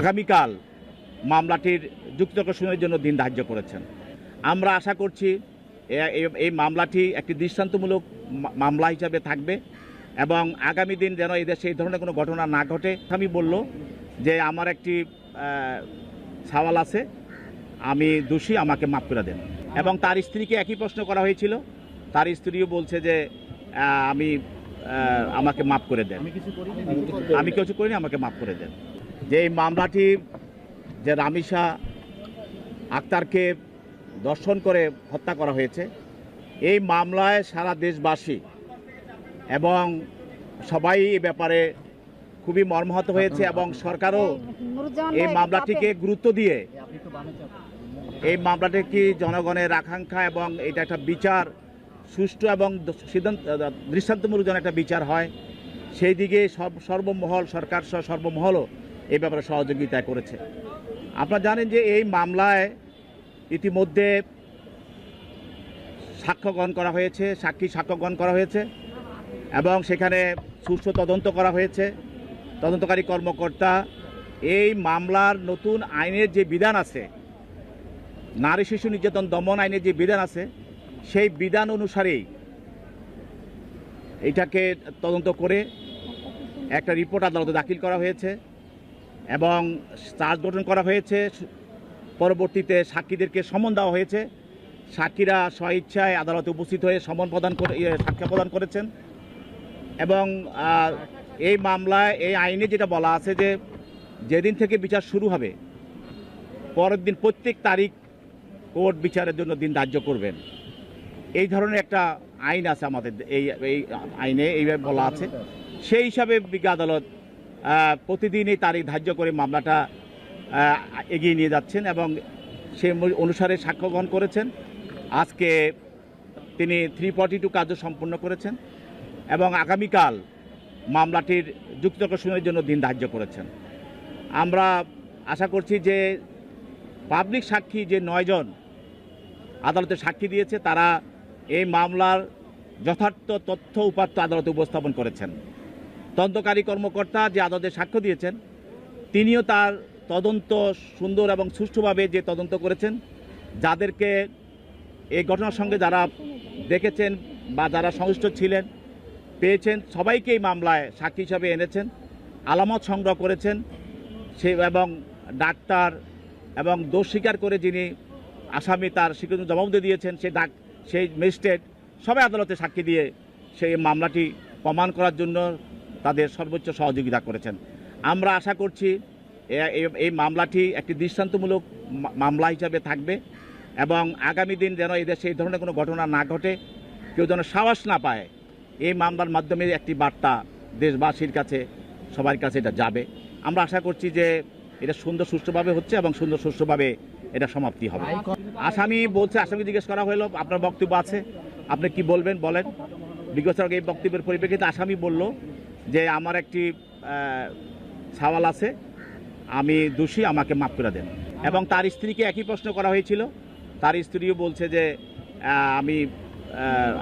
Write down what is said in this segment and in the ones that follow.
আগামীকাল মামলাটির যুক্তিতর্ক শুনানির জন্য দিন ধার্য করেছেন। আমরা আশা করছি এই মামলাটি একটি দৃষ্টান্তমূলক মামলা হিসাবে থাকবে এবং আগামী দিন যেন এদেশে এই ধরনের কোনো ঘটনা না ঘটে। আমি বলল যে আমার একটি সওয়াল আছে, আমি দোষী, আমাকে মাফ করে দেন। এবং তার স্ত্রীকে একই প্রশ্ন করা হয়েছিল, তার স্ত্রীও বলছে যে আমাকে মাফ করে দেন, আমি কিছু করিনি, আমাকে মাফ করে দেন। যে এই মামলাটি যে রামিসা আক্তারকে ধর্ষণ করে হত্যা করা হয়েছে, এই মামলায় সারা দেশবাসী এবং সবাই এই ব্যাপারে খুবই মর্মাহত হয়েছে এবং সরকারও এই মামলাটিকে গুরুত্ব দিয়ে এই মামলাটি জনগণের আকাঙ্ক্ষা এবং এটা একটা বিচার সুষ্ঠু এবং দৃষ্টান্তমূলক যেন একটা বিচার হয় সেই দিকে সর্বমহল সরকার সহ সর্বমহলও এই ব্যাপারে সহযোগিতা করেছে। আপনারা জানেন যে এই মামলায় ইতিমধ্যে সাক্ষ্য গ্রহণ করা হয়েছে, সাক্ষ্য গ্রহণ করা হয়েছে এবং সেখানে সুষ্ঠু তদন্ত করা হয়েছে। তদন্তকারী কর্মকর্তা এই মামলার নতুন আইনের যে বিধান আছে, নারী শিশু নির্যাতন দমন আইনের যে বিধান আছে, সেই বিধান অনুসারেই এটাকে তদন্ত করে একটা রিপোর্ট আদালতে দাখিল করা হয়েছে এবং চার্জ গঠন করা হয়েছে। পরবর্তীতে সাক্ষীদেরকে সমন দেওয়া হয়েছে, সাক্ষীরা স্বইচ্ছায় আদালতে উপস্থিত হয়ে সমন প্রদান করে সাক্ষ্য প্রদান করেছেন এবং এই মামলায় এই আইনে যেটা বলা আছে যে যেদিন থেকে বিচার শুরু হবে পরের দিন প্রত্যেক তারিখ কোর্ট বিচারের জন্য দিন ধার্য করবেন, এই ধরনের একটা আইন আছে আমাদের এই আইনে এইভাবে বলা আছে। সেই হিসাবে বিজ্ঞ আদালত প্রতিদিন এই তারিখ ধার্য করে মামলাটা এগিয়ে নিয়ে যাচ্ছেন এবং সে অনুসারে সাক্ষ্য গ্রহণ করেছেন। আজকে তিনি 342 কার্য সম্পন্ন করেছেন এবং আগামীকাল মামলাটির যুক্তিতর্ক শুনানির জন্য দিন ধার্য করেছেন। আমরা আশা করছি যে পাবলিক সাক্ষী যে 9 জন আদালতে সাক্ষী দিয়েছে তারা এই মামলার যথার্থ তথ্য উপাত্ত আদালতে উপস্থাপন করেছেন। তদন্তকারী কর্মকর্তা যে আদালতে সাক্ষ্য দিয়েছেন তিনিও তার তদন্ত সুন্দর এবং সুষ্ঠুভাবে যে তদন্ত করেছেন, যাদেরকে এই ঘটনার সঙ্গে যারা দেখেছেন বা যারা সংশ্লিষ্ট ছিলেন পেয়েছেন সবাইকে এই মামলায় সাক্ষী হিসাবে এনেছেন, আলামত সংগ্রহ করেছেন সে এবং ডাক্তার এবং দোষ স্বীকার করে যিনি আসামি তার স্বীকৃতি জবাবদিহি দিয়েছেন সেই ম্যাজিস্ট্রেট সবাই আদালতে সাক্ষী দিয়ে সেই মামলাটি প্রমাণ করার জন্য তাদের সর্বোচ্চ সহযোগিতা করেছেন। আমরা আশা করছি এই মামলাটি একটি দৃষ্টান্তমূলক মামলা হিসাবে থাকবে এবং আগামী দিন যেন এদেশে এই ধরনের কোনো ঘটনা না ঘটে, কেউ যেন সাহস না পায়। এই মামলার মাধ্যমে একটি বার্তা দেশবাসীর কাছে সবার কাছে এটা যাবে। আমরা আশা করছি যে এটা সুন্দর সুষ্ঠুভাবে হচ্ছে এবং সুন্দর সুষ্ঠুভাবে এটা সমাপ্তি হবে। আসামি বলছে, আসামি জিজ্ঞেস করা হলো আপনার বক্তব্য আছে, আপনি কি বলবেন বলেন। বিজ্ঞাসক এই বক্তব্যের পরিপ্রেক্ষিতে আসামি বলল যে আমার একটি সওয়াল আছে, আমি দোষী, আমাকে মাফ করে দেন। এবং তার স্ত্রীকে একই প্রশ্ন করা হয়েছিল, তার স্ত্রীও বলছে যে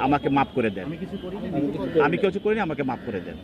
আমাকে মাফ করে দেন, আমি কিছু করিনি, আমাকে মাফ করে দেন।